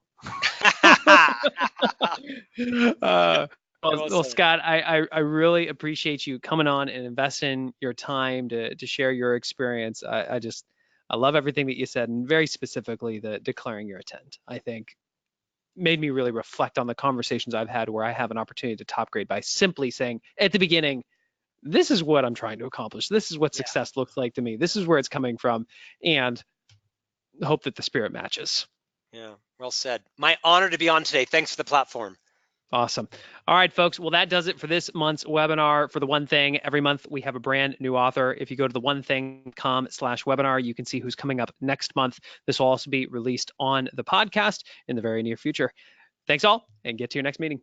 [SPEAKER 2] Well
[SPEAKER 1] Well,
[SPEAKER 2] said.
[SPEAKER 1] Scott, I really appreciate you coming on and investing your time to share your experience. I love everything that you said, and very specifically the declaring your intent. I think made me really reflect on the conversations I've had where I have an opportunity to top grade by simply saying at the beginning, this is what I'm trying to accomplish. This is what
[SPEAKER 2] Yeah,
[SPEAKER 1] success looks like to me. This is where it's coming from, and hope that the spirit matches.
[SPEAKER 2] yeah. Well said. My honor to be on today. Thanks for the platform.
[SPEAKER 1] Awesome. All right, folks. Well, that does it for this month's webinar for The One Thing. Every month we have a brand new author. If you go to theonething.com/webinar, you can see who's coming up next month. This will also be released on the podcast in the very near future. Thanks all, and get to your next meeting.